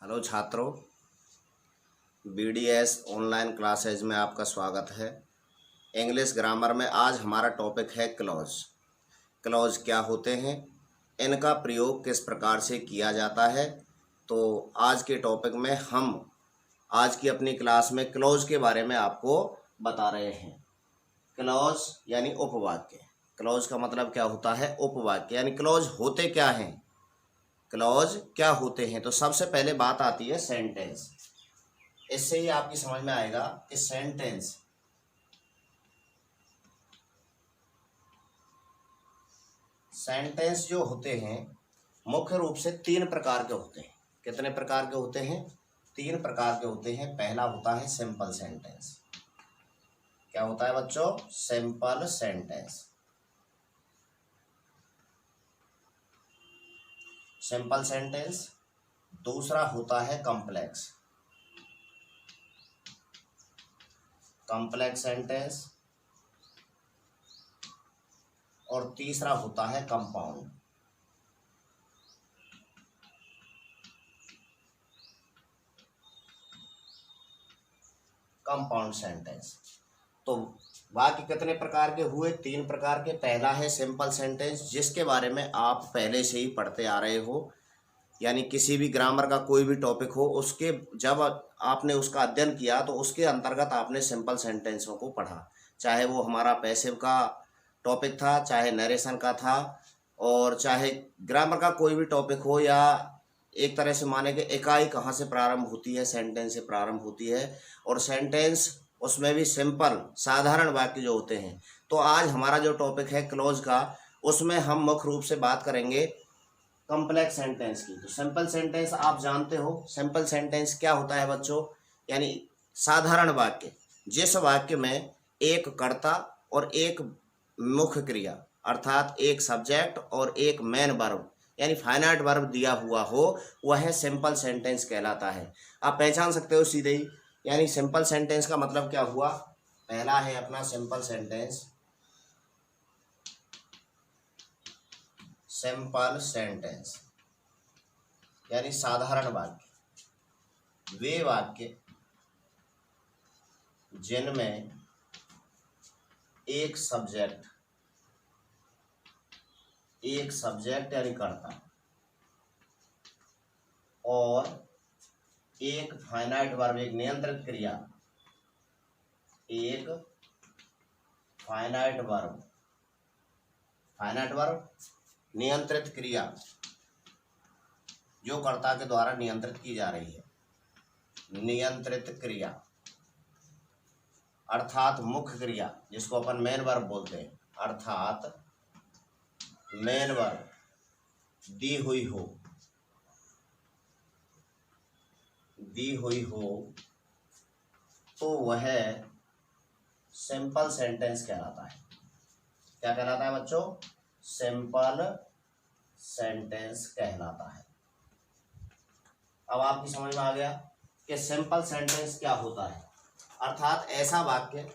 Hello छात्रों, BDS online classes में आपका स्वागत है। इंग्लिश ग्रामर में आज हमारा टॉपिक है क्लॉज। क्लॉज क्या होते हैं, इनका प्रयोग किस प्रकार से किया जाता है। तो आज के टॉपिक में हम आज की अपनी क्लास में क्लॉज के बारे में आपको बता रहे हैं। क्लॉज यानी उपवाक्य। क्लॉज का मतलब क्या होता है? उपवाक्य। यानी क्लॉज होते क्या हैं, क्लॉज क्या होते हैं। तो सबसे पहले बात आती है सेंटेंस। इससे ही आपकी समझ में आएगा कि सेंटेंस जो होते हैं मुख्य रूप से तीन प्रकार के होते हैं। कितने प्रकार के होते हैं? तीन प्रकार के होते हैं। पहला होता है सिंपल सेंटेंस। क्या होता है बच्चों? Simple sentence. Simple sentence. दूसरा होता है कॉम्प्लेक्स सेंटेंस। और तीसरा होता है कंपाउंड। Compound sentence. तो वाक्य कितने प्रकार के हुए? तीन प्रकार के। पहला है सिंपल सेंटेंस, जिसके बारे में आप पहले से ही पढ़ते आ रहे हो। यानी किसी भी ग्रामर का कोई भी टॉपिक हो, उसके जब आपने उसका अध्ययन किया तो उसके अंतर्गत आपने सिंपल सेंटेंसों को पढ़ा। चाहे वो हमारा पैसिव का टॉपिक था, चाहे नरेशन का था, और चाहे ग्रामर का कोई भी टॉपिक हो, या एक तरह से माने कि इकाई कहाँ से प्रारंभ होती है, सेंटेंस से प्रारंभ होती है। और सेंटेंस उसमें भी सिंपल साधारण वाक्य जो होते हैं। तो आज हमारा जो टॉपिक है क्लोज का, उसमें हम मुख्य रूप से बात करेंगे कॉम्प्लेक्स सेंटेंस की। तो सिंपल सेंटेंस आप जानते हो। सिंपल सेंटेंस क्या होता है बच्चों? यानी साधारण वाक्य, जिस वाक्य में एक कर्ता और एक मुख्य क्रिया, अर्थात एक सब्जेक्ट और एक मेन वर्ब यानी फाइनाइट वर्ब दिया हुआ हो, वह सिंपल सेंटेंस कहलाता है। आप पहचान सकते हो सीधे ही। यानी सिंपल सेंटेंस का मतलब क्या हुआ? पहला है अपना सिंपल सेंटेंस। सिंपल सेंटेंस यानी साधारण वाक्य। वे वाक्य जिनमें एक सब्जेक्ट यानी कर्ता और एक फाइनाइट वर्ब, एक नियंत्रित क्रिया, एक फाइनाइट वर्ब नियंत्रित क्रिया जो कर्ता के द्वारा नियंत्रित की जा रही है। नियंत्रित क्रिया अर्थात मुख्य क्रिया, जिसको अपन मेन वर्ब बोलते हैं, अर्थात मेन वर्ब दी हुई हो तो वह सिंपल सेंटेंस कहलाता है। क्या कहलाता है बच्चों? सिंपल सेंटेंस कहलाता है। अब आपकी समझ में आ गया कि सिंपल सेंटेंस क्या होता है। अर्थात ऐसा वाक्य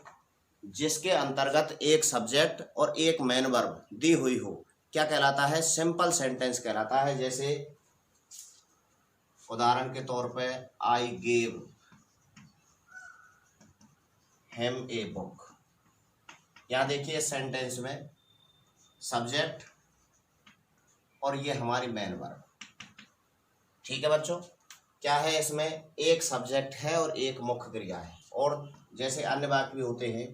जिसके अंतर्गत एक सब्जेक्ट और एक मेन वर्ब दी हुई हो, क्या कहलाता है? सिंपल सेंटेंस कहलाता है। जैसे उदाहरण के तौर पे, I gave him a book. यहाँ देखिए सेंटेंस में सब्जेक्ट और ये हमारी मेन वर्ब। ठीक है बच्चों, क्या है इसमें? एक सब्जेक्ट है और एक मुख्य क्रिया है। और जैसे अन्य वाक्य भी होते हैं,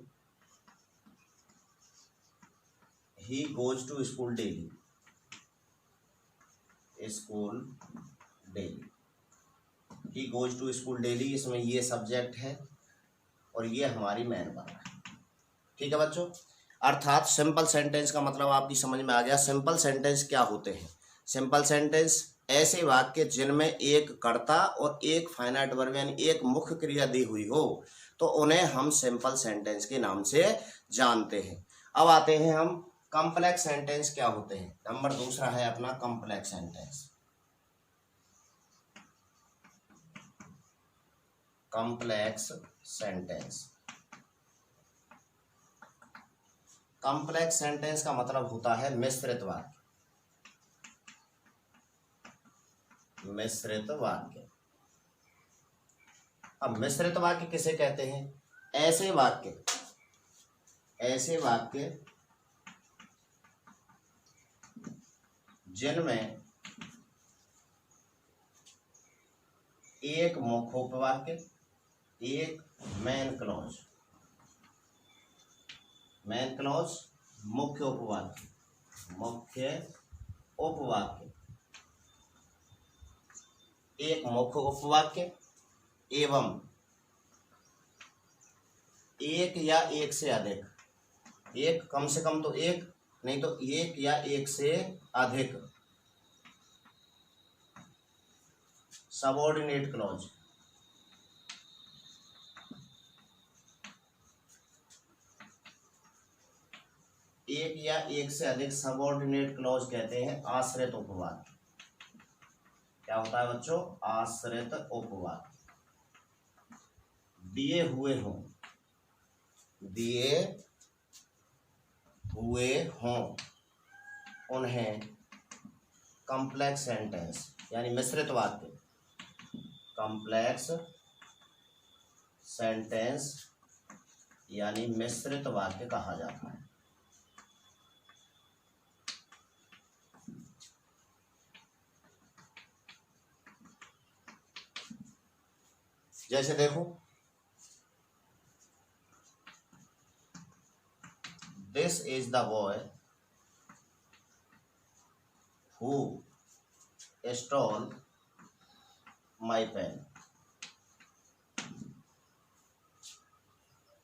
he goes to school daily, he goes to school daily, इसमें ये सब्जेक्ट है और ये हमारी मेन वर्ब है। ठीक है बच्चों, अर्थात सिंपल सेंटेंस का मतलब आपकी समझ में आ गया। सिंपल सेंटेंस क्या होते हैं? सिंपल सेंटेंस ऐसे वाक्य जिनमें एक कर्ता और एक फाइनाइट वर्ब यानी एक मुख्य क्रिया दी हुई हो, तो उन्हें हम सिंपल सेंटेंस के नाम से जानते हैं। अब आते हैं हम कॉम्प्लेक्स सेंटेंस क्या होते हैं। नंबर दूसरा है अपना complex sentence. Complex sentence. Complex sentence का मतलब होता है मिश्रित वाक्य। अब मिश्रित वाक्य किसे कहते हैं? ऐसे वाक्य जिनमें एक मुख्य उपवाक्य, एक मेन क्लॉज, मुख्य उपवाक्य, एक मुख्य उपवाक्य एवं एक या एक से अधिक, एक कम से कम तो एक, नहीं तो एक या एक से अधिक सबऑर्डिनेट क्लॉज, एक या एक से अधिक सबऑर्डिनेट क्लॉज कहते हैं आश्रित उपवाक्य। क्या होता है बच्चों? आश्रित उपवाक्य। दिए हुए हों उन्हें कॉम्प्लेक्स सेंटेंस यानी मिश्रित वाक्य, कॉम्प्लेक्स सेंटेंस यानी मिश्रित वाक्य कहा जाता है। जैसे देखो, this is the boy who stole my pen.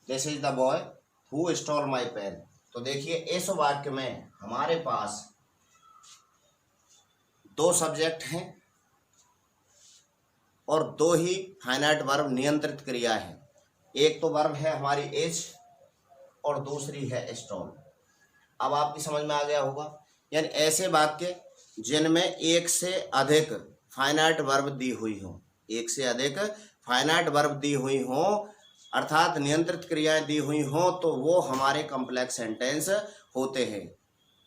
This is the boy who stole my pen. तो देखिए इस वाक्य में हमारे पास दो सब्जेक्ट हैं और दो ही फाइनाइट वर्ब नियंत्रित क्रिया है। एक तो वर्ब है हमारी इज और दूसरी है स्टोल। अब आपकी समझ में आ गया होगा। यानी ऐसे वाक्य जिनमें एक से अधिक फाइनाइट वर्ब दी हुई हो, एक से अधिक फाइनाइट वर्ब दी हुई हो अर्थात नियंत्रित क्रियाएं दी हुई हो, तो वो हमारे कॉम्प्लेक्स सेंटेंस होते हैं।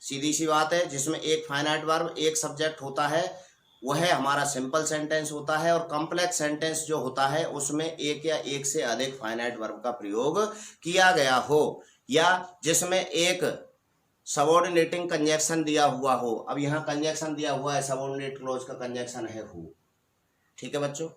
सीधी सी बात है, जिसमें एक फाइनाइट वर्ब एक सब्जेक्ट होता है वह हमारा सिंपल सेंटेंस होता है, और कॉम्प्लेक्स सेंटेंस जो होता है उसमें एक या एक से अधिक फाइनाइट वर्ब का प्रयोग किया गया हो, या जिसमें एक सबऑर्डिनेटिंग कंजक्शन दिया हुआ हो। अब यहाँ कंजक्शन दिया हुआ है, सबऑर्डिनेट क्लॉज का कंजक्शन है हु। ठीक है बच्चों।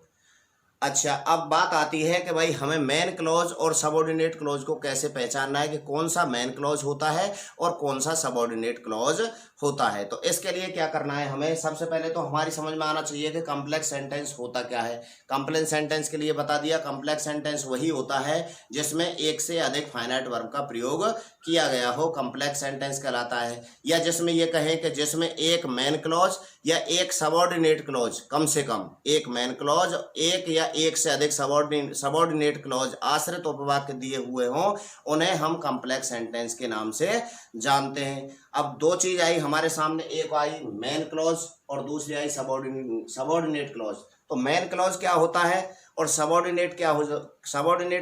अच्छा, अब बात आती है कि भाई हमें मेन क्लॉज और सबऑर्डिनेट क्लॉज को कैसे पहचानना है कि कौन सा मेन क्लॉज होता है और कौन सा सबऑर्डिनेट क्लॉज होता है। तो इसके लिए क्या करना है, हमें सबसे पहले तो हमारी समझ में आना चाहिए कि कॉम्प्लेक्स सेंटेंस होता क्या है। कॉम्प्लेक्स सेंटेंस के लिए बता दिया, कॉम्प्लेक्स सेंटेंस वही होता है जिसमें एक से अधिक फाइनाइट वर्ब का प्रयोग किया गया हो, कॉम्प्लेक्स सेंटेंस कहलाता है। या जिसमें ये कहें कि जिसमें एक मेन क्लॉज या एक सबऑर्डिनेट क्लॉज, कम से कम एक मेन क्लॉज, एक या एक से अधिक सबऑर्डिनेट क्लॉज आश्रित उपवाक्य दिए हुए हों, उन्हें हम कॉम्प्लेक्स सेंटेंस के नाम से जानते हैं। अब दो चीज आई हमारे सामने, एक आई मेन क्लॉज और दूसरी आई सबऑर्डिनेट क्लॉज। तो मेन क्लॉज क्या होता है और सबऑर्डिनेट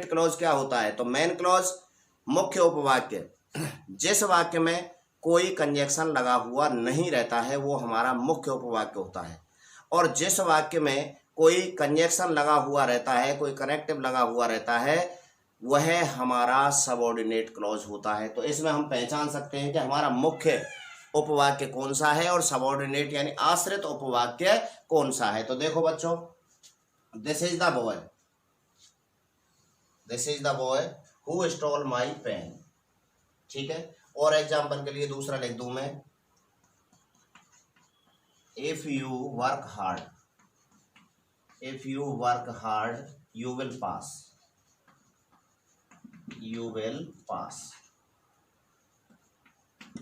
क्लॉज क्या होता है? तो मेन क्लॉज मुख्य उपवाक्य, जिस वाक्य में कोई कंजक्शन लगा हुआ नहीं रहता है वो हमारा मुख्य उपवाक्य होता है, और जिस वाक्य में कोई कंजक्शन लगा हुआ रहता है, कोई कनेक्टिव लगा हुआ रहता है, वह हमारा सबऑर्डिनेट क्लॉज होता है। तो इसमें हम पहचान सकते हैं कि हमारा मुख्य उपवाक्य कौन सा है और सबऑर्डिनेट यानी आश्रित उपवाक्य कौन सा है। तो देखो बच्चों, this is the boy who stole my pen. ठीक है। और एग्जाम्पल के लिए दूसरा लिख दूं मैं, if you work hard you will pass.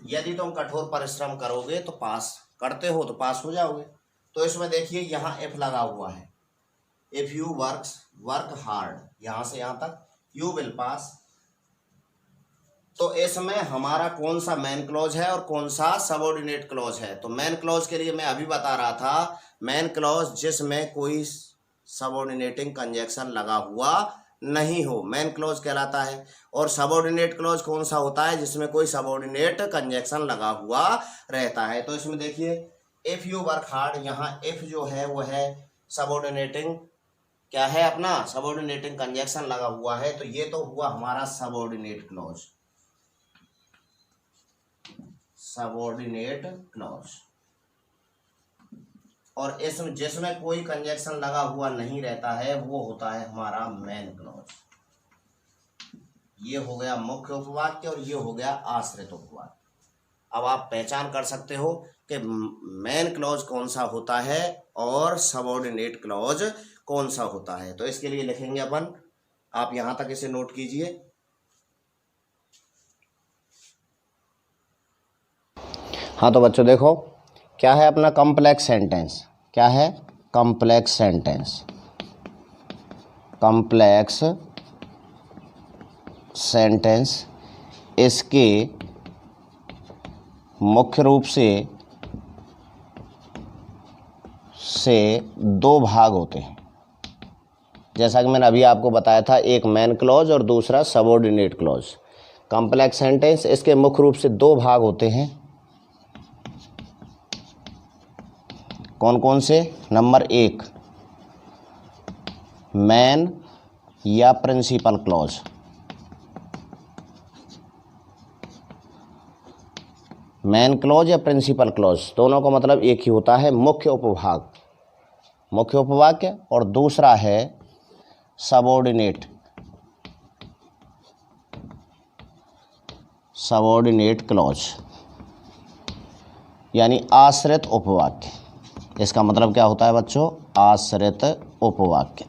यदि तुम कठोर परिश्रम करोगे तो पास करते हो तो पास हो जाओगे। तो इसमें देखिए यहाँ इफ लगा हुआ है, इफ यू वर्क हार्ड, यहां से यहां तक, यू विल पास। तो इसमें हमारा कौन सा मेन क्लॉज है और कौन सा सबऑर्डिनेट क्लॉज है? तो मेन क्लॉज के लिए मैं अभी बता रहा था, मेन क्लॉज जिसमें कोई सबऑर्डिनेटिंग कंजक्शन लगा हुआ नहीं हो, मेन क्लॉज कहलाता है। और सबऑर्डिनेट क्लॉज कौन सा होता है? जिसमें कोई सबऑर्डिनेट कंजक्शन लगा हुआ रहता है। तो इसमें देखिए, इफ यू वर्क हार्ड, यहाँ इफ जो है वो है सबऑर्डिनेटिंग क्या है अपना सबऑर्डिनेटिंग कंजक्शन लगा हुआ है, तो ये तो हुआ हमारा सबऑर्डिनेट क्लॉज, सबऑर्डिनेट क्लॉज। और इसमें जिसमें कोई कंजक्शन लगा हुआ नहीं रहता है वो होता है हमारा मेन क्लॉज। ये हो गया मुख्य उपवाक्य और ये हो गया आश्रित उपवाक्य। अब आप पहचान कर सकते हो कि मेन क्लॉज कौन सा होता है और सबऑर्डिनेट क्लॉज कौन सा होता है। तो इसके लिए लिखेंगे अपन, आप यहां तक इसे नोट कीजिए। हाँ तो बच्चों देखो क्या है अपना कॉम्प्लेक्स सेंटेंस, क्या है कॉम्प्लेक्स सेंटेंस। कॉम्प्लेक्स सेंटेंस इसके मुख्य रूप से दो भाग होते हैं, जैसा कि मैंने अभी आपको बताया था, एक मेन क्लॉज और दूसरा सबऑर्डिनेट क्लॉज। कॉम्प्लेक्स सेंटेंस इसके मुख्य रूप से दो भाग होते हैं। कौन कौन से? नंबर एक, मेन या प्रिंसिपल क्लॉज। मेन क्लॉज या प्रिंसिपल क्लॉज दोनों का मतलब एक ही होता है, मुख्य उपभाग, मुख्य उपवाक्य। और दूसरा है सबऑर्डिनेट, सबऑर्डिनेट क्लॉज यानी आश्रित उपवाक्य। इसका मतलब क्या होता है बच्चों? आश्रित उपवाक्य।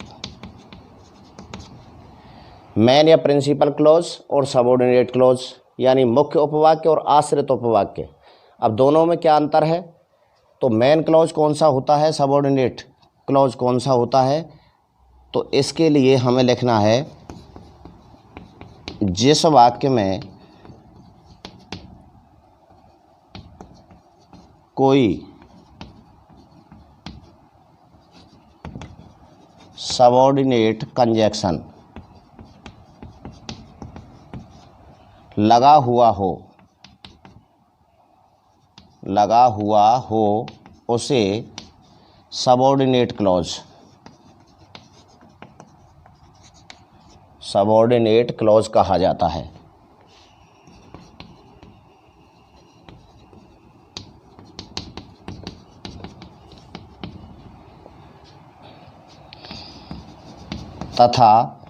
मेन या प्रिंसिपल क्लॉज और सबऑर्डिनेट क्लॉज यानी मुख्य उपवाक्य और आश्रित उपवाक्य। अब दोनों में क्या अंतर है? तो मेन क्लॉज कौन सा होता है, सबऑर्डिनेट क्लॉज कौन सा होता है? तो इसके लिए हमें लिखना है जिस वाक्य में कोई सबऑर्डिनेट कंजक्शन लगा हुआ हो उसे सबऑर्डिनेट क्लॉज कहा जाता है। तथा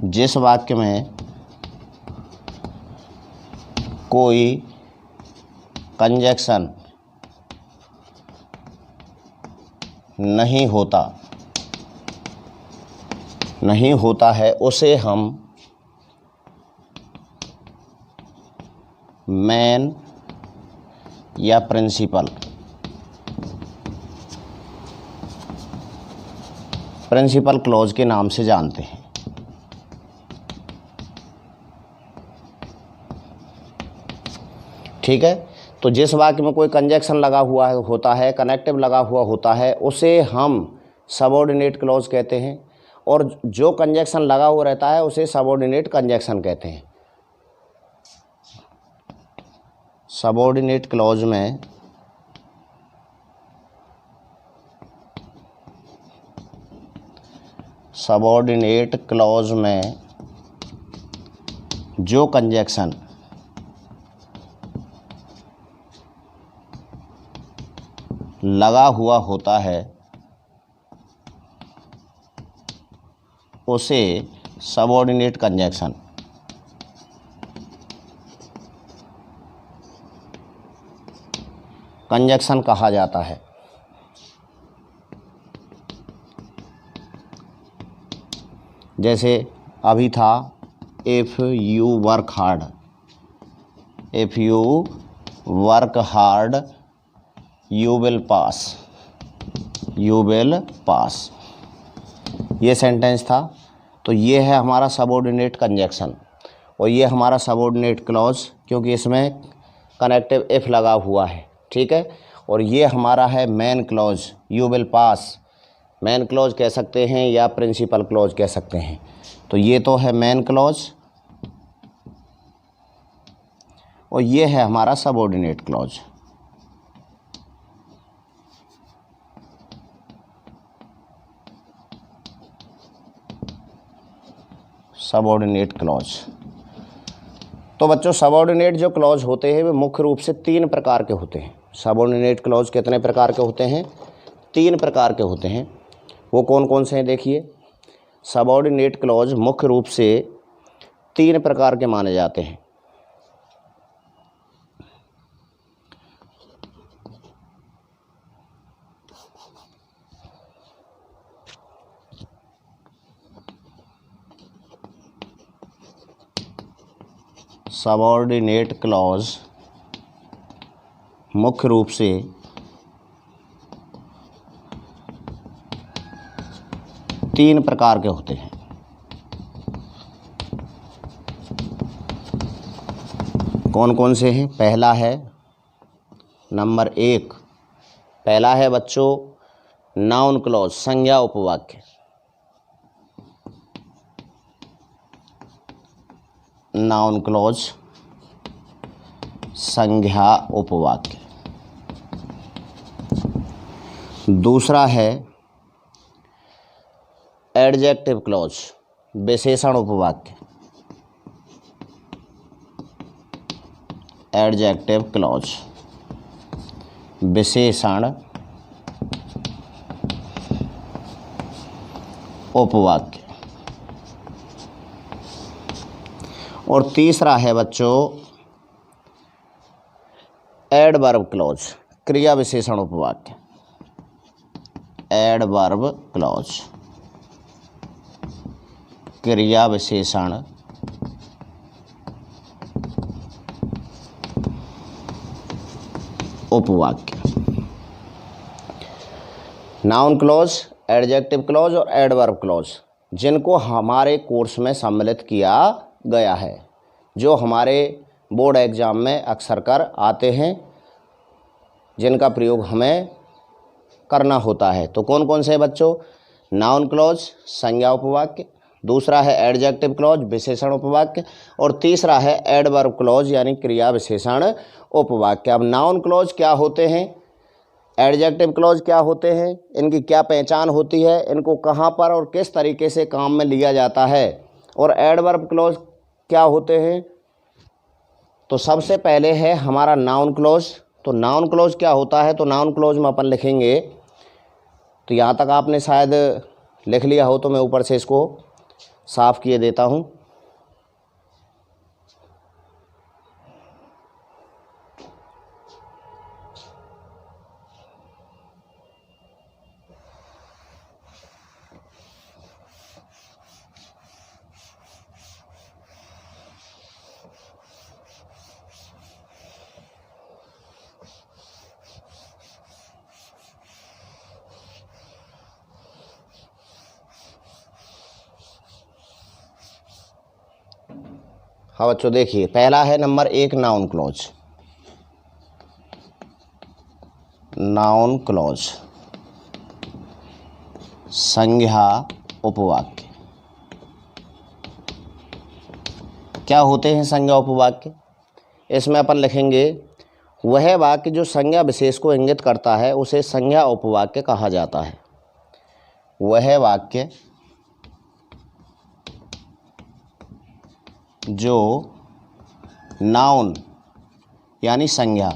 जिस वाक्य में कोई कंजक्शन नहीं होता है उसे हम मेन या प्रिंसिपल क्लॉज के नाम से जानते हैं। ठीक है, तो जिस वाक्य में कोई कंजक्शन लगा हुआ होता है, कनेक्टिव लगा हुआ होता है, उसे हम सबऑर्डिनेट क्लॉज कहते हैं। और जो कंजक्शन लगा हुआ रहता है उसे सबऑर्डिनेट कंजक्शन कहते हैं। सबऑर्डिनेट क्लॉज में जो कंजक्शन लगा हुआ होता है उसे सबऑर्डिनेट कंजक्शन कहा जाता है। जैसे अभी था if you work hard you will pass, ये सेंटेंस था। तो ये है हमारा सबऑर्डिनेट कंजक्शन और ये हमारा सबऑर्डिनेट क्लॉज, क्योंकि इसमें कनेक्टिव इफ़ लगा हुआ है। ठीक है, और ये हमारा है main clause, you will pass main clause कह सकते हैं या प्रिंसिपल क्लॉज कह सकते हैं। तो ये तो है मेन क्लॉज और ये है हमारा सबऑर्डिनेट क्लॉज। Subordinate clause. तो बच्चों सबऑर्डिनेट जो क्लॉज होते हैं वे मुख्य रूप से 3 प्रकार के होते हैं। सबऑर्डिनेट क्लॉज कितने प्रकार के होते हैं? 3 प्रकार के होते हैं। वो कौन कौन से हैं देखिए। सबऑर्डिनेट क्लॉज मुख्य रूप से 3 प्रकार के माने जाते हैं। सबऑर्डिनेट क्लॉज मुख्य रूप से 3 प्रकार के होते हैं। कौन कौन से हैं? पहला है नंबर 1, पहला है बच्चों नाउन क्लॉज, संज्ञा उपवाक्य। नाउन क्लॉज, संज्ञा उपवाक्य। दूसरा है एडजेक्टिव क्लॉज, विशेषण उपवाक्य। एडजेक्टिव क्लॉज, विशेषण उपवाक्य। और तीसरा है बच्चों एडवर्ब क्लॉज, क्रिया विशेषण उपवाक्य। एडवर्ब क्लॉज, क्रिया विशेषण उपवाक्य। नाउन क्लॉज, एडजेक्टिव क्लॉज और एडवर्ब क्लॉज, जिनको हमारे कोर्स में सम्मिलित किया गया है, जो हमारे बोर्ड एग्ज़ाम में अक्सर कर आते हैं, जिनका प्रयोग हमें करना होता है। तो कौन कौन से हैं बच्चों? नाउन क्लॉज, संज्ञा उपवाक्य। दूसरा है एडजेक्टिव क्लॉज, विशेषण उपवाक्य। और तीसरा है एडवर्ब क्लॉज यानी क्रिया विशेषण उपवाक्य। अब नाउन क्लॉज क्या होते हैं, एडजेक्टिव क्लॉज क्या होते हैं, इनकी क्या पहचान होती है, इनको कहाँ पर और किस तरीके से काम में लिया जाता है, और एडवर्ब क्लॉज क्या होते हैं। तो सबसे पहले है हमारा नाउन क्लॉज। तो नाउन क्लॉज क्या होता है? तो नाउन क्लॉज में अपन लिखेंगे, तो यहाँ तक आपने शायद लिख लिया हो, तो मैं ऊपर से इसको साफ़ किए देता हूँ। हाँ बच्चों देखिए, पहला है number 1 noun clause. Noun clause, संज्ञा उपवाक्य। क्या होते हैं संज्ञा उपवाक्य? इसमें अपन लिखेंगे वह वाक्य जो संज्ञा विशेष को इंगित करता है उसे संज्ञा उपवाक्य कहा जाता है। वह वाक्य जो नाउन यानी संज्ञा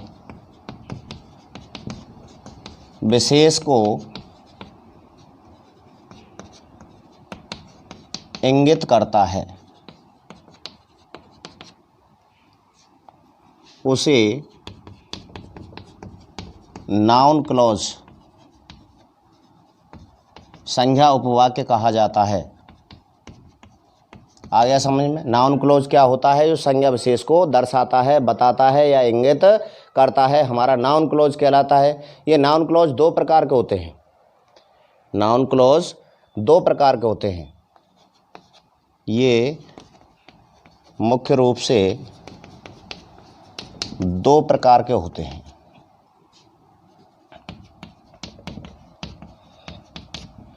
विशेष को इंगित करता है उसे नाउन क्लॉज संज्ञा उपवाक्य कहा जाता है। आ गया समझ में? नाउन क्लॉज क्या होता है? जो संज्ञा विशेष को दर्शाता है, बताता है या इंगित करता है, हमारा नाउन क्लॉज कहलाता है। ये नाउन क्लॉज 2 प्रकार के होते हैं। नाउन क्लॉज 2 प्रकार के होते हैं। ये मुख्य रूप से 2 प्रकार के होते हैं।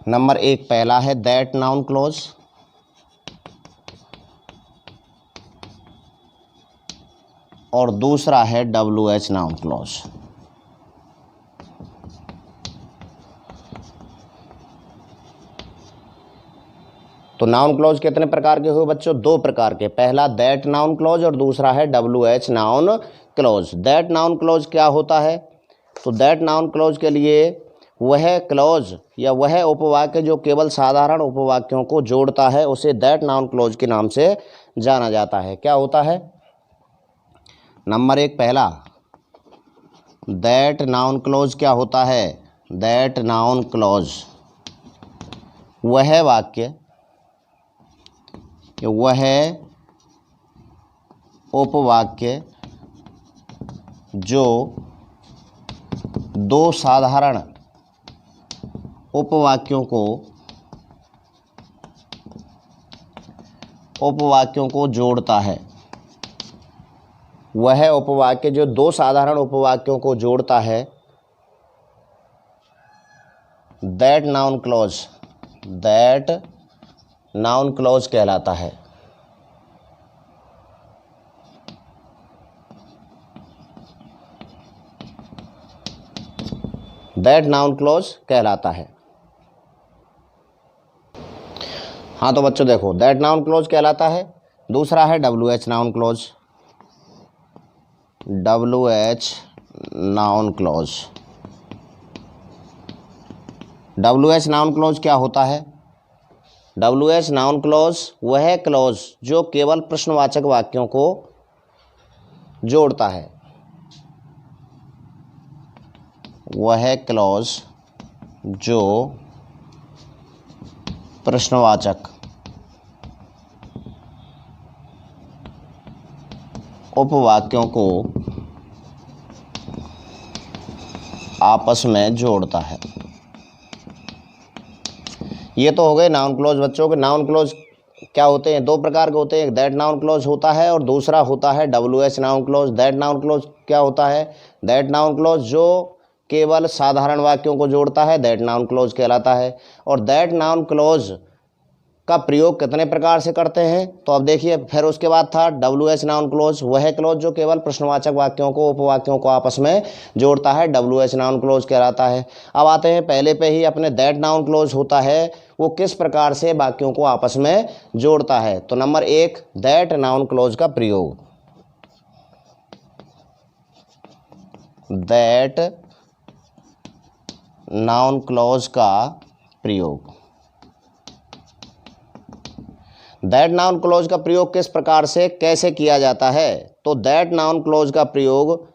नंबर 1 पहला है दैट नाउन क्लॉज, और दूसरा है WH नाउन क्लॉज। तो नाउन क्लॉज कितने प्रकार के हुए बच्चों? दो प्रकार के। पहला दैट नाउन क्लॉज और दूसरा है WH noun clause. That noun clause क्या होता है? तो दैट नाउन क्लॉज के लिए वह क्लॉज या वह उपवाक्य जो केवल साधारण उपवाक्यों को जोड़ता है उसे दैट नाउन क्लॉज के नाम से जाना जाता है। क्या होता है? नंबर 1 पहला दैट नाउन क्लॉज क्या होता है? दैट नाउन क्लॉज वह वाक्य, वह उपवाक्य जो दो साधारण उपवाक्यों को जोड़ता है। वह उपवाक्य जो दो साधारण उपवाक्यों को जोड़ता है, दैट नाउन क्लॉज कहलाता है। दैट नाउन क्लॉज कहलाता है। हाँ तो बच्चों देखो, दैट नाउन क्लॉज कहलाता है। दूसरा है WH noun clause. WH noun clause. WH noun clause क्या होता है? WH नाउन क्लॉज वह क्लॉज जो केवल प्रश्नवाचक वाक्यों को जोड़ता है। वह क्लॉज जो प्रश्नवाचक उपवाक्यों को आपस में जोड़ता है। ये तो हो गए नाउन क्लॉज बच्चों के। नाउन क्लॉज क्या होते हैं? दो प्रकार के होते हैं। एक दैट नाउन क्लॉज होता है और दूसरा होता है WH noun clause. That noun clause क्या होता है? दैट नाउन क्लॉज जो केवल साधारण वाक्यों को जोड़ता है, दैट नाउन क्लॉज कहलाता है। और दैट नाउन क्लॉज का प्रयोग कितने प्रकार से करते हैं? तो अब देखिए, फिर उसके बाद था WH नाउन क्लॉज, वह क्लॉज जो केवल प्रश्नवाचक वाक्यों को उपवाक्यों को आपस में जोड़ता है, WH नाउन क्लॉज कहलाता है। अब आते हैं पहले पे ही अपने दैट नाउन क्लॉज होता है, वो किस प्रकार से वाक्यों को आपस में जोड़ता है। तो नंबर 1 दैट नाउन क्लॉज का प्रयोग। दैट नाउन क्लॉज का प्रयोग। दैट नाउन क्लॉज का प्रयोग किस प्रकार से कैसे किया जाता है? तो दैट नाउन क्लॉज का प्रयोग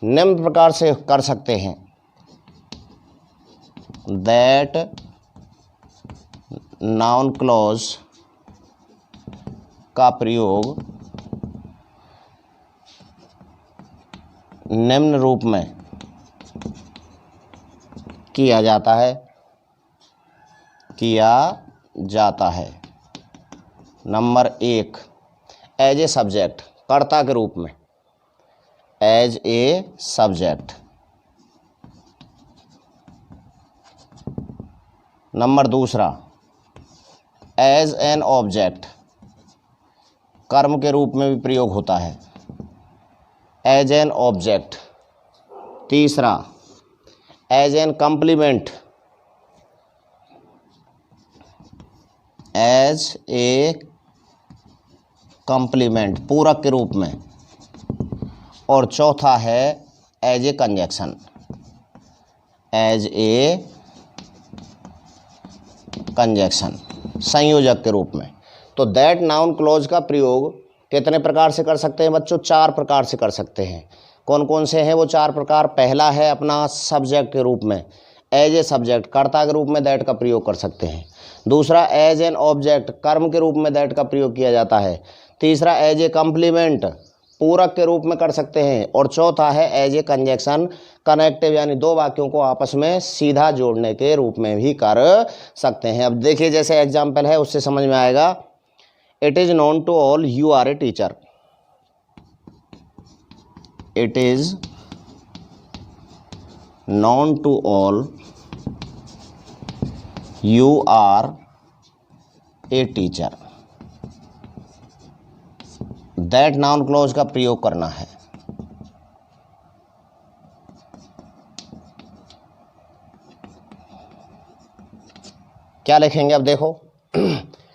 निम्न प्रकार से कर सकते हैं। दैट नाउन क्लॉज का प्रयोग निम्न रूप में किया जाता है। नंबर 1 एज ए सब्जेक्ट, कर्ता के रूप में, as a subject. Number 2 as an object, कर्म के रूप में भी प्रयोग होता है, as an object. 3 as an complement, as a complement, पूरक के रूप में। और 4 है as a conjunction, as a conjunction, संयोजक के रूप में। तो दैट नाउन क्लॉज का प्रयोग कितने प्रकार से कर सकते हैं बच्चों? 4 प्रकार से कर सकते हैं। कौन कौन से हैं वो 4 प्रकार? पहला है अपना सब्जेक्ट के रूप में, एज ए सब्जेक्ट, कर्ता के रूप में दैट का प्रयोग कर सकते हैं। दूसरा एज एन ऑब्जेक्ट, कर्म के रूप में दैट का प्रयोग किया जाता है। तीसरा एज ए कम्प्लीमेंट, पूरक के रूप में कर सकते हैं। और 4 है एज ए कंजक्शन, कनेक्टिव, यानी दो वाक्यों को आपस में सीधा जोड़ने के रूप में भी कर सकते हैं। अब देखिए, जैसे एग्जाम्पल है उससे समझ में आएगा। It is known to all you are a teacher. इट इज़ known to all you are a teacher। That noun clause का प्रयोग करना है। क्या लिखेंगे अब देखो,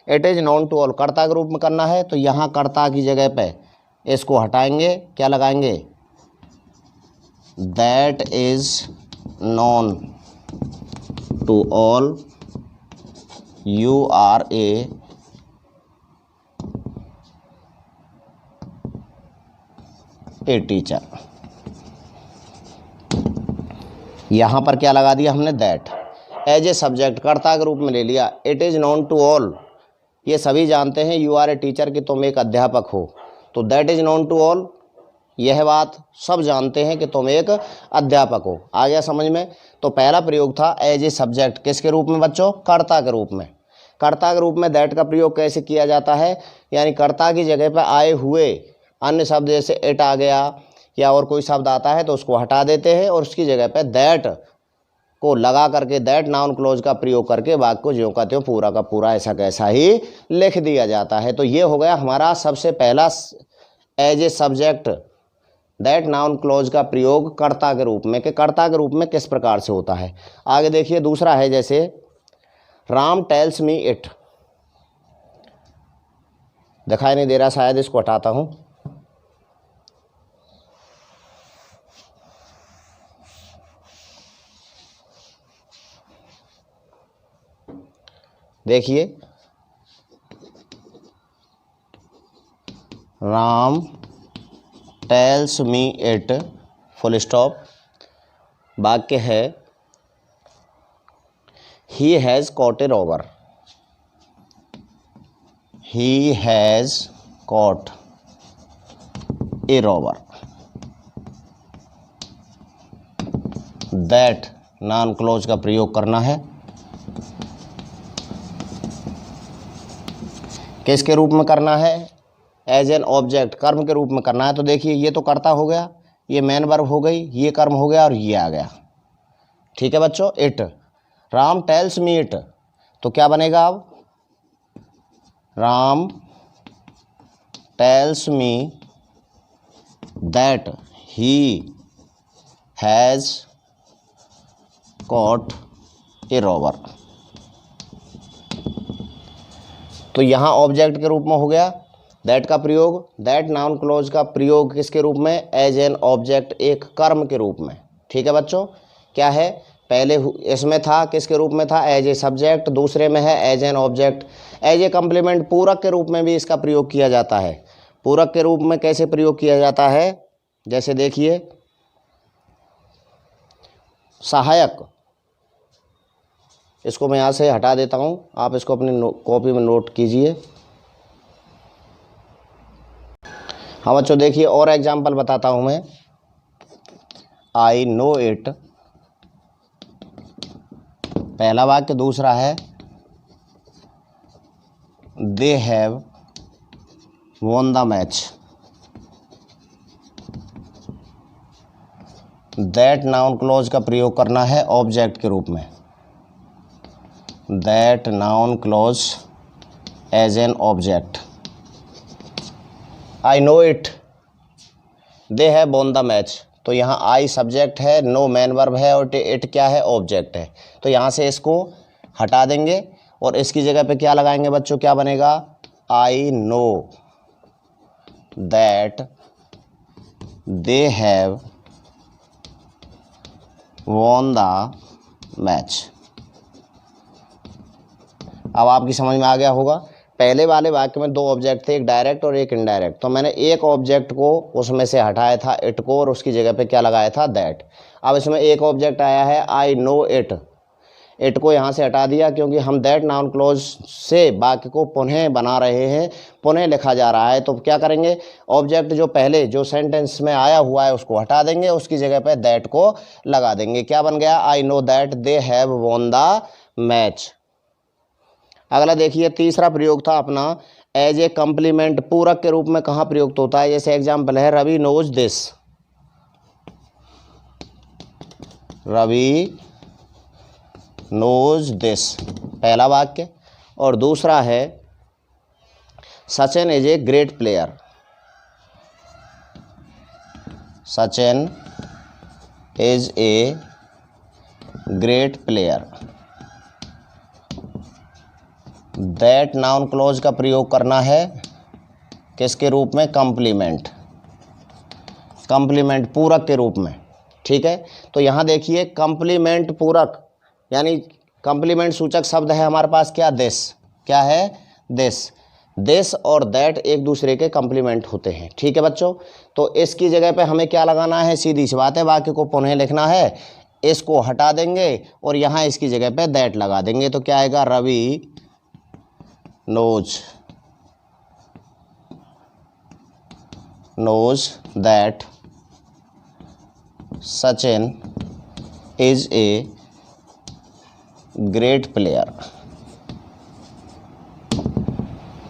it is known to all, कर्ता के रूप में करना है तो यहाँ कर्ता की जगह पे इसको हटाएंगे, क्या लगाएंगे, that is known to all, you are a teacher. यहाँ पर क्या लगा दिया हमने, दैट। एज ए सब्जेक्ट कर्ता के रूप में ले लिया। It is known to all, ये सभी जानते हैं यू आर ए टीचर कि तुम एक अध्यापक हो, तो that is known to all, यह बात सब जानते हैं कि तुम एक अध्यापक हो। आ गया समझ में। तो पहला प्रयोग था एज ए सब्जेक्ट, किसके रूप में बच्चों, कर्ता के रूप में। कर्ता के रूप में दैट का प्रयोग कैसे किया जाता है, यानी कर्ता की जगह पर आए हुए अन्य शब्द जैसे इट आ गया या और कोई शब्द आता है तो उसको हटा देते हैं और उसकी जगह पे दैट को लगा करके, दैट नाउन क्लोज का प्रयोग करके वाक्य को ज्यों का त्यों पूरा का पूरा ऐसा कैसा ही लिख दिया जाता है। तो ये हो गया हमारा सबसे पहला as a subject that noun clause का प्रयोग कर्ता के रूप में, कि कर्ता के रूप में किस प्रकार से होता है। आगे देखिए दूसरा है, जैसे राम टेल्स मी इट, दिखाई नहीं दे रहा शायद, इसको हटाता हूँ। देखिए Ram tells me it, full stop, वाक्य है he has caught a robber, he has caught a robber, that noun clause का प्रयोग करना है, किसके रूप में करना है, एज एन ऑब्जेक्ट, कर्म के रूप में करना है। तो देखिए ये तो कर्ता हो गया, ये मेन वर्ब हो गई, ये कर्म हो गया और ये आ गया, ठीक है बच्चों। It, Ram tells me it, तो क्या बनेगा अब, Ram tells me that he has caught a robber. तो यहाँ ऑब्जेक्ट के रूप में हो गया दैट का प्रयोग, दैट नाउन क्लोज का प्रयोग किसके रूप में, एज एन ऑब्जेक्ट, एक कर्म के रूप में, ठीक है बच्चों। क्या है, पहले इसमें था किसके रूप में था, एज ए सब्जेक्ट, दूसरे में है as an object. As a complement, पूरक के रूप में भी इसका प्रयोग किया जाता है। पूरक के रूप में कैसे प्रयोग किया जाता है, जैसे देखिए सहायक, इसको मैं यहाँ से हटा देता हूँ, आप इसको अपनी कॉपी में नोट कीजिए। हाँ बच्चों देखिए और एग्जाम्पल बताता हूँ मैं, आई नो इट, पहला वाक्य। दूसरा है they have won the match, that noun clause का प्रयोग करना है ऑब्जेक्ट के रूप में, that noun clause as an object. I know it, they have won the match, तो यहाँ आई सब्जेक्ट है, नो मैन वर्ब है और इट क्या है, ऑब्जेक्ट है। तो यहाँ से इसको हटा देंगे और इसकी जगह पे क्या लगाएंगे बच्चों, क्या बनेगा, I know that they have won the match. अब आपकी समझ में आ गया होगा। पहले वाले वाक्य में दो ऑब्जेक्ट थे, एक डायरेक्ट और एक इनडायरेक्ट, तो मैंने एक ऑब्जेक्ट को उसमें से हटाया था इट को और उसकी जगह पे क्या लगाया था, दैट। अब इसमें एक ऑब्जेक्ट आया है आई नो इट, इट को यहाँ से हटा दिया क्योंकि हम दैट नाउन क्लोज से वाक्य को पुनः बना रहे हैं, पुनः लिखा जा रहा है। तो क्या करेंगे, ऑब्जेक्ट जो पहले जो सेंटेंस में आया हुआ है उसको हटा देंगे, उसकी जगह पे दैट को लगा देंगे। क्या बन गया, I know that they have won the match. अगला देखिए तीसरा प्रयोग था अपना एज ए कम्प्लीमेंट, पूरक के रूप में कहाँ प्रयुक्त होता है। जैसे एग्जाम्पल है Ravi knows this, Ravi knows this पहला वाक्य, और दूसरा है Sachin is a great player, Sachin is a great player. That noun clause का प्रयोग करना है किसके रूप में? कंप्लीमेंट, कंप्लीमेंट पूरक के रूप में। ठीक है, तो यहाँ देखिए कंप्लीमेंट पूरक यानी कंप्लीमेंट सूचक शब्द है हमारे पास क्या? दिस। क्या है? दिस। दिस और दैट एक दूसरे के कंप्लीमेंट होते हैं। ठीक है बच्चों, तो इसकी जगह पे हमें क्या लगाना है? सीधी सी बात है, वाक्य को पुनः लिखना है, इसको हटा देंगे और यहाँ इसकी जगह पे दैट लगा देंगे। तो क्या आएगा? Ravi knows that Sachin is a great player।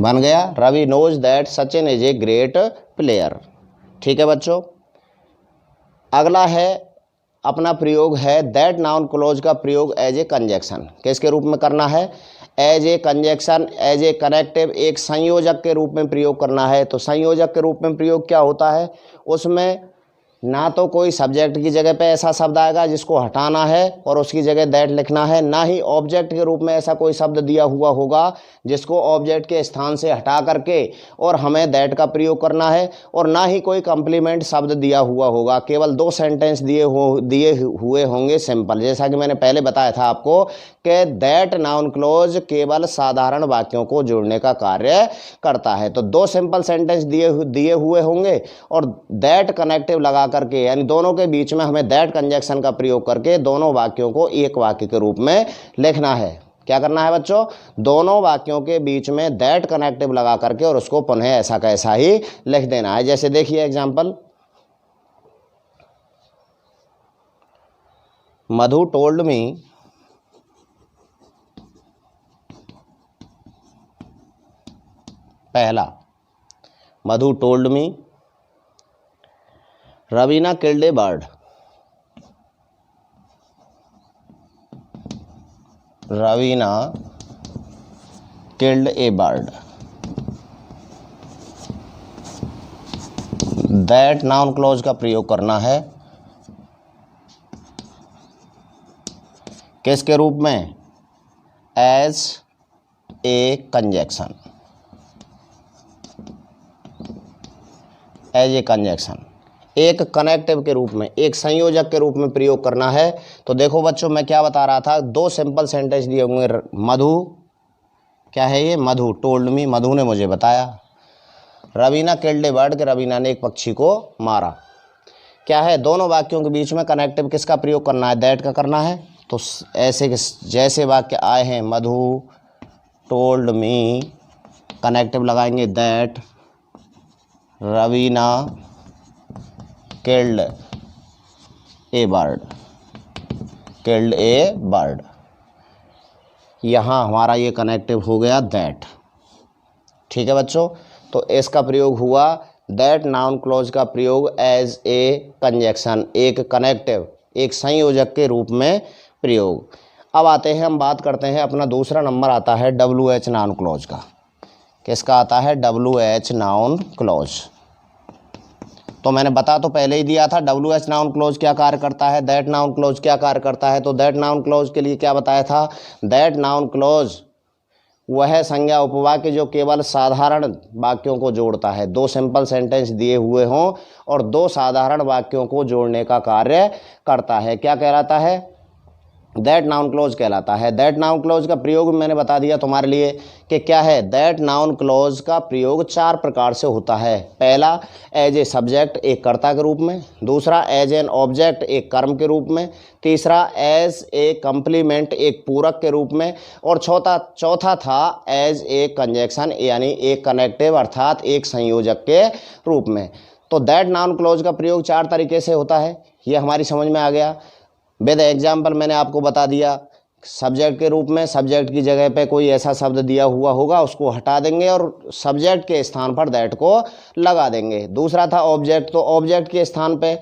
बन गया, Ravi knows that Sachin is a great player। ठीक है बच्चों, अगला है अपना प्रयोग है दैट नाउन क्लोज का प्रयोग एज ए कंजक्शन। किसके रूप में करना है? As a conjunction, as a connective, एक संयोजक के रूप में प्रयोग करना है। तो संयोजक के रूप में प्रयोग क्या होता है? उसमें ना तो कोई सब्जेक्ट की जगह पे ऐसा शब्द आएगा जिसको हटाना है और उसकी जगह दैट लिखना है, ना ही ऑब्जेक्ट के रूप में ऐसा कोई शब्द दिया हुआ होगा जिसको ऑब्जेक्ट के स्थान से हटा करके और हमें दैट का प्रयोग करना है, और ना ही कोई कंप्लीमेंट शब्द दिया हुआ होगा। केवल दो सेंटेंस दिए हुए होंगे सिंपल, जैसा कि मैंने पहले बताया था आपको कि दैट नाउन क्लोज केवल साधारण वाक्यों को जोड़ने का कार्य करता है। तो दो सिंपल सेंटेंस दिए हुए होंगे और दैट कनेक्टिव लगा करके, यानी दोनों के बीच में हमें दैट कंजक्शन का प्रयोग करके दोनों वाक्यों को एक वाक्य के रूप में लिखना है। क्या करना है बच्चों? दोनों वाक्यों के बीच में दैट कनेक्टिव लगा करके और उसको पुनः ऐसा का ऐसा ही लिख देना है। जैसे देखिए एग्जांपल, मधु टोल्ड मी पहला, Madhu told me Raveena killed a bird. Raveena killed a bird. That noun clause का प्रयोग करना है किसके रूप में? As a conjunction, as a conjunction, एक कनेक्टिव के रूप में, एक संयोजक के रूप में प्रयोग करना है। तो देखो बच्चों, मैं क्या बता रहा था, दो सिंपल सेंटेंस दिए होंगे। मधु, क्या है ये? मधु टोल्ड मी, मधु ने मुझे बताया। रवीना किल्ड ए बर्ड, के रवीना ने एक पक्षी को मारा। क्या है? दोनों वाक्यों के बीच में कनेक्टिव किसका प्रयोग करना है? दैट का करना है। तो ऐसे जैसे वाक्य आए हैं, मधु टोल्ड मी, कनेक्टिव लगाएंगे that, Raveena killed a bird, killed a bird. यहाँ हमारा ये कनेक्टिव हो गया दैट। ठीक है बच्चों, तो इसका प्रयोग हुआ दैट नाउन क्लोज का प्रयोग एज ए कंजक्शन, एक कनेक्टिव, एक संयोजक के रूप में प्रयोग। अब आते हैं, हम बात करते हैं, अपना दूसरा नंबर आता है WH नाउन क्लोज का। किसका आता है? WH noun close. तो मैंने बता तो पहले ही दिया था WH नाउन क्लोज क्या कार्य करता है, दैट नाउन क्लोज क्या कार्य करता है। तो दैट नाउन क्लोज के लिए क्या बताया था? दैट नाउन क्लोज वह संज्ञा उपवाक्य जो केवल साधारण वाक्यों को जोड़ता है। दो सिंपल सेंटेंस दिए हुए हों और दो साधारण वाक्यों को जोड़ने का कार्य करता है। क्या कहलाता है? दैट नाउन क्लोज कहलाता है। दैट नाउन क्लोज का प्रयोग मैंने बता दिया तुम्हारे लिए कि क्या है। दैट नाउन क्लोज का प्रयोग चार प्रकार से होता है। पहला, एज ए सब्जेक्ट, एक कर्ता के रूप में। दूसरा, एज एन ऑब्जेक्ट, एक कर्म के रूप में। तीसरा, एज ए कंप्लीमेंट, एक पूरक के रूप में। और चौथा था एज ए कंजक्शन, यानी एक कनेक्टिव अर्थात एक संयोजक के रूप में। तो दैट नाउन क्लोज का प्रयोग चार तरीके से होता है, ये हमारी समझ में आ गया। विद एग्जाम्पल मैंने आपको बता दिया, सब्जेक्ट के रूप में, सब्जेक्ट की जगह पे कोई ऐसा शब्द दिया हुआ होगा उसको हटा देंगे और सब्जेक्ट के स्थान पर दैट को लगा देंगे। दूसरा था ऑब्जेक्ट, तो ऑब्जेक्ट के स्थान पे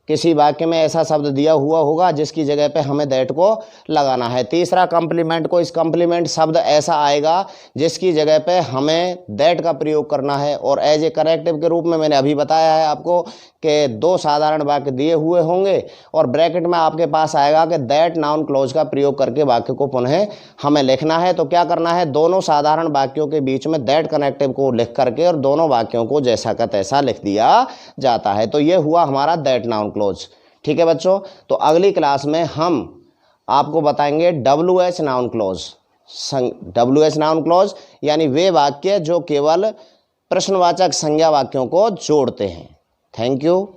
किसी वाक्य में ऐसा शब्द दिया हुआ होगा जिसकी जगह पे हमें दैट को लगाना है। तीसरा कंप्लीमेंट को, इस कंप्लीमेंट शब्द ऐसा आएगा जिसकी जगह पे हमें दैट का प्रयोग करना है। और एज ए करेक्टिव के रूप में मैंने अभी बताया है आपको कि 2 साधारण वाक्य दिए हुए होंगे और ब्रैकेट में आपके पास आएगा कि दैट नाउन क्लॉज का प्रयोग करके वाक्य को पुनः हमें लिखना है। तो क्या करना है, दोनों साधारण वाक्यों के बीच में दैट कनेक्टिव को लिख करके और दोनों वाक्यों को जैसा का तैसा लिख दिया जाता है। तो ये हुआ हमारा दैट नाउन क्लॉज। ठीक है बच्चों, तो अगली क्लास में हम आपको बताएंगे WH noun clause. WH noun clause यानी वे वाक्य जो केवल प्रश्नवाचक संज्ञा वाक्यों को जोड़ते हैं। Thank you.